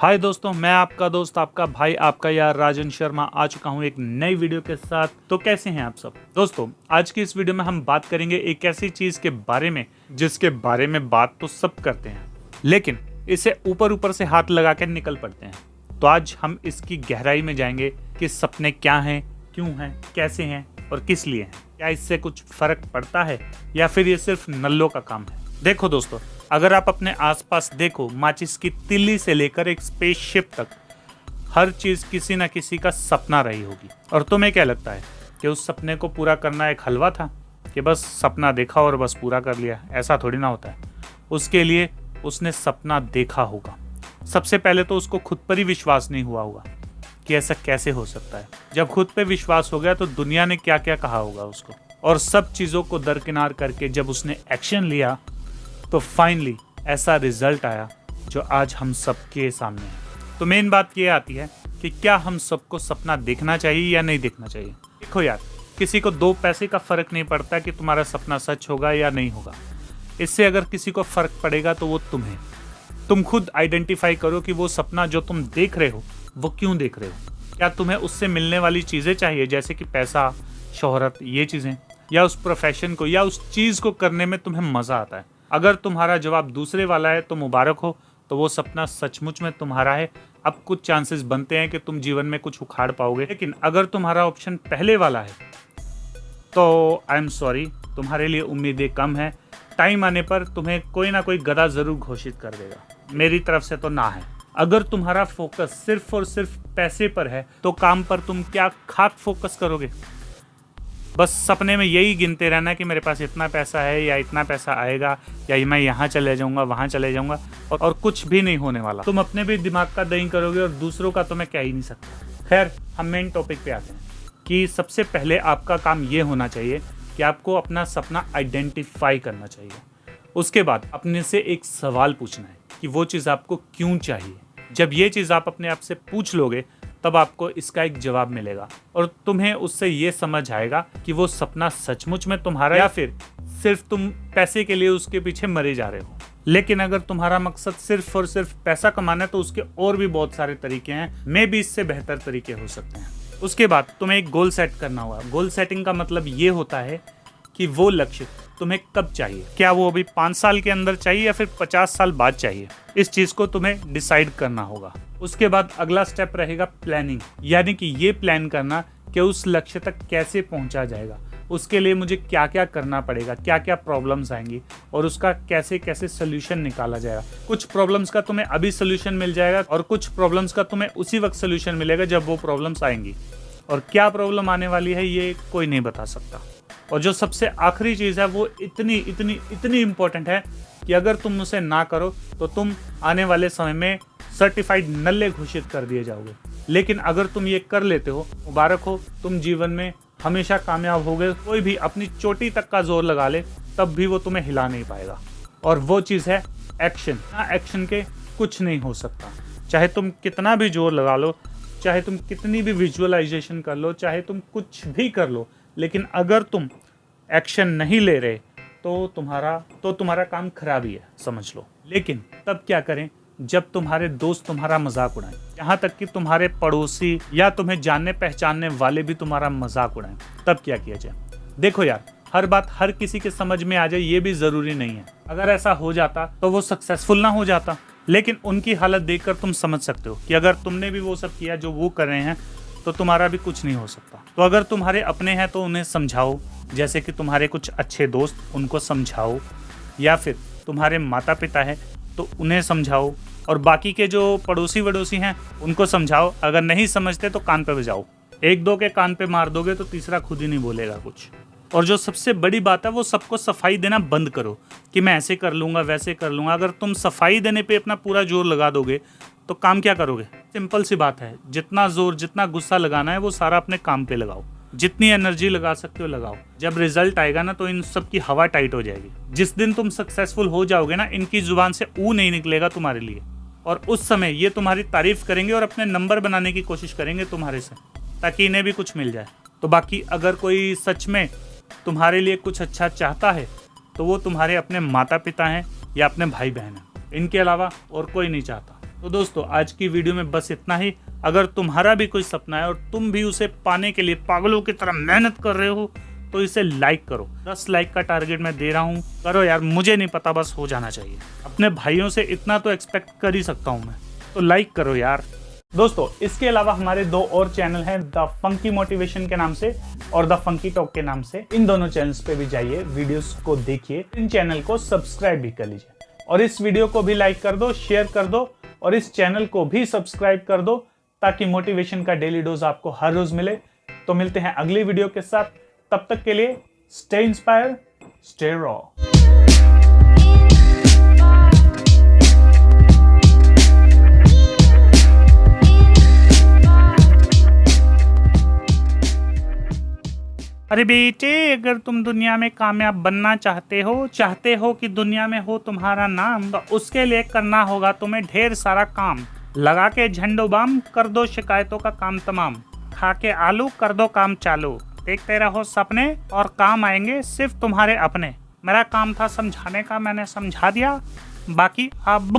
हाय दोस्तों, मैं आपका दोस्त, आपका भाई, आपका यार राजन शर्मा आ चुका हूँ एक नई वीडियो के साथ। तो कैसे हैं आप सब दोस्तों? आज की इस वीडियो में हम बात करेंगे एक ऐसी चीज के बारे में जिसके बारे में बात तो सब करते हैं, लेकिन इसे ऊपर ऊपर से हाथ लगा कर निकल पड़ते हैं। तो आज हम इसकी गहराई में जाएंगे कि सपने क्या हैं, क्यों हैं, कैसे हैं और किस लिए हैं। क्या इससे कुछ फर्क पड़ता है या फिर ये सिर्फ नल्लों का काम है? देखो दोस्तों, अगर आप अपने आसपास देखो, माचिस की तिल्ली से लेकर एक स्पेसशिप तक हर चीज किसी ना किसी का सपना रही होगी। और तुम्हें क्या लगता है कि उस सपने को पूरा करना एक हलवा था कि बस सपना देखा और बस पूरा कर लिया? ऐसा थोड़ी ना होता है। उसके लिए उसने सपना देखा होगा। सबसे पहले तो उसको खुद पर ही विश्वास नहीं हुआ होगा कि ऐसा कैसे हो सकता है। जब खुद पे विश्वास हो गया तो दुनिया ने क्या क्या कहा होगा उसको। और सब चीजों को दरकिनार करके जब उसने एक्शन लिया तो फाइनली ऐसा रिजल्ट आया जो आज हम सबके सामने है। तो मेन बात ये आती है कि क्या हम सबको सपना देखना चाहिए या नहीं देखना चाहिए। देखो यार, किसी को 2 पैसे का फर्क नहीं पड़ता कि तुम्हारा सपना सच होगा या नहीं होगा। इससे अगर किसी को फर्क पड़ेगा तो वो तुम्हें। तुम खुद आइडेंटिफाई करो कि वो सपना जो तुम देख रहे हो वो क्यों देख रहे हो। क्या तुम्हें उससे मिलने वाली चीजें चाहिए, जैसे कि पैसा, शोहरत, ये चीजें, या उस प्रोफेशन को या उस चीज को करने में तुम्हें मजा आता है? अगर तुम्हारा जवाब दूसरे वाला है तो मुबारक हो, तो वो सपना सचमुच में तुम्हारा है। अब कुछ चांसेस बनते हैं कि तुम जीवन में कुछ उखाड़ पाओगे। लेकिन अगर तुम्हारा ऑप्शन पहले वाला है तो आई एम सॉरी, तुम्हारे लिए उम्मीदें कम है। टाइम आने पर तुम्हें कोई ना कोई गधा जरूर घोषित कर देगा। मेरी तरफ से तो ना है। अगर तुम्हारा फोकस सिर्फ और सिर्फ पैसे पर है तो काम पर तुम क्या खाक फोकस करोगे? बस सपने में यही गिनते रहना कि मेरे पास इतना पैसा है या इतना पैसा आएगा या मैं यहाँ चले जाऊँगा, वहाँ चले जाऊँगा, और कुछ भी नहीं होने वाला। तुम अपने भी दिमाग का दही करोगे और दूसरों का तो मैं कह ही नहीं सकता। खैर, हम मेन टॉपिक पे आते हैं कि सबसे पहले आपका काम ये होना चाहिए कि आपको अपना सपना आइडेंटिफाई करना चाहिए। उसके बाद अपने से एक सवाल पूछना है कि वो चीज़ आपको क्यों चाहिए। जब ये चीज़ आप अपने आप से पूछ लोगे तब आपको इसका एक जवाब मिलेगा और तुम्हें उससे ये समझ आएगा कि वो सपना सचमुच में तुम्हारा या फिर सिर्फ तुम पैसे के लिए उसके पीछे मरे जा रहे हो। लेकिन अगर तुम्हारा मकसद सिर्फ और सिर्फ पैसा कमाना है तो उसके और भी बहुत सारे तरीके हैं, मे भी इससे बेहतर तरीके हो सकते हैं। उसके बाद तुम्हें एक गोल सेट करना होगा। गोल सेटिंग का मतलब ये होता है कि वो लक्ष्य तुम्हें कब चाहिए। क्या वो अभी 5 साल के अंदर चाहिए या फिर 50 साल बाद चाहिए? इस चीज को तुम्हें डिसाइड करना होगा। उसके बाद अगला स्टेप रहेगा प्लानिंग, यानी कि ये प्लान करना कि उस लक्ष्य तक कैसे पहुंचा जाएगा, उसके लिए मुझे क्या क्या करना पड़ेगा, क्या क्या प्रॉब्लम्स आएंगी और उसका कैसे कैसे सोल्यूशन निकाला जाएगा। कुछ प्रॉब्लम्स का तुम्हें अभी सोल्यूशन मिल जाएगा और कुछ प्रॉब्लम्स का तुम्हें उसी वक्त सोल्यूशन मिलेगा जब वो प्रॉब्लम्स आएंगी। और क्या प्रॉब्लम आने वाली है ये कोई नहीं बता सकता। और जो सबसे आखिरी चीज़ है वो इतनी इतनी इतनी इम्पोर्टेंट है कि अगर तुम उसे ना करो तो तुम आने वाले समय में सर्टिफाइड नल्ले घोषित कर दिए जाओगे। लेकिन अगर तुम ये कर लेते हो, मुबारक हो, तुम जीवन में हमेशा कामयाब होगे। कोई भी अपनी चोटी तक का जोर लगा ले तब भी वो तुम्हें हिला नहीं पाएगा। और वो चीज़ है एक्शन। एक्शन के कुछ नहीं हो सकता। चाहे तुम कितना भी जोर लगा लो, चाहे तुम कितनी भी विजुअलाइजेशन कर लो, चाहे तुम कुछ भी कर लो, लेकिन अगर तुम एक्शन नहीं ले रहे तो तुम्हारा काम खराब ही है, समझ लो। लेकिन तब क्या करें जब तुम्हारे दोस्त तुम्हारा मजाक उड़ाएं, यहाँ तक कि तुम्हारे पड़ोसी या तुम्हें जानने पहचानने वाले भी तुम्हारा मजाक उड़ाएं, तब क्या किया जाए? देखो यार, हर बात हर किसी के समझ में आ जाए ये भी जरूरी नहीं है। अगर ऐसा हो जाता तो वो सक्सेसफुल ना हो जाता। लेकिन उनकी हालत देखकर तुम समझ सकते हो कि अगर तुमने भी वो सब किया जो वो कर रहे हैं तो तुम्हारा भी कुछ नहीं हो सकता। तो अगर तुम्हारे अपने हैं तो उन्हें समझाओ, जैसे कि तुम्हारे कुछ अच्छे दोस्त, उनको समझाओ, या फिर तुम्हारे माता पिता हैं तो उन्हें समझाओ, और बाकी के जो पड़ोसी वड़ोसी हैं उनको समझाओ। अगर नहीं समझते तो कान पे बजाओ। 1-2 के कान पे मार दोगे तो तीसरा खुद ही नहीं बोलेगा कुछ। और जो सबसे बड़ी बात है वो सबको सफाई देना बंद करो कि मैं ऐसे कर लूँगा, वैसे कर लूँगा। अगर तुम सफाई देने पे अपना पूरा जोर लगा दोगे तो काम क्या करोगे? सिंपल सी बात है, जितना जोर, जितना गुस्सा लगाना है वो सारा अपने काम पे लगाओ। जितनी एनर्जी लगा सकते हो लगाओ। जब रिजल्ट आएगा ना तो इन सब की हवा टाइट हो जाएगी। जिस दिन तुम सक्सेसफुल हो जाओगे ना, इनकी जुबान से ऊ नहीं निकलेगा तुम्हारे लिए, और उस समय ये तुम्हारी तारीफ करेंगे और अपने नंबर बनाने की कोशिश करेंगे तुम्हारे से, ताकि इन्हें भी कुछ मिल जाए। तो बाकी अगर कोई सच में तुम्हारे लिए कुछ अच्छा चाहता है तो वो तुम्हारे अपने माता पिता हैं या अपने भाई बहन हैं। इनके अलावा और कोई नहीं चाहता। तो दोस्तों आज की वीडियो में बस इतना ही। अगर तुम्हारा भी कोई सपना है और तुम भी उसे पाने के लिए पागलों की तरह मेहनत कर रहे हो तो इसे लाइक करो। 10 लाइक का टारगेट मैं दे रहा हूँ, करो यार, मुझे नहीं पता, बस हो जाना चाहिए। अपने भाइयों से इतना तो एक्सपेक्ट कर ही सकता हूँ मैं, तो लाइक करो यार। दोस्तों इसके अलावा हमारे 2 और चैनल हैं, द फंकी मोटिवेशन के नाम से और द फंकी टॉक के नाम से। इन दोनों चैनल्स पे भी जाइए, वीडियोस को देखिए, इन चैनल को सब्सक्राइब भी कर लीजिए और इस वीडियो को भी लाइक कर दो, शेयर कर दो और इस चैनल को भी सब्सक्राइब कर दो ताकि मोटिवेशन का डेली डोज आपको हर रोज मिले। तो मिलते हैं अगली वीडियो के साथ, तब तक के लिए स्टे इंस्पायर, स्टे रॉ। अरे बेटे, अगर तुम दुनिया में कामयाब बनना चाहते हो कि दुनिया में हो तुम्हारा नाम, तो उसके लिए करना होगा तुम्हें ढेर सारा काम। लगा के झंडो बम, कर दो शिकायतों का काम तमाम। खा के आलू, कर दो काम चालू। देखते रहो सपने और काम आएंगे सिर्फ तुम्हारे अपने। मेरा काम था समझाने का, मैंने समझा दिया, बाकी अब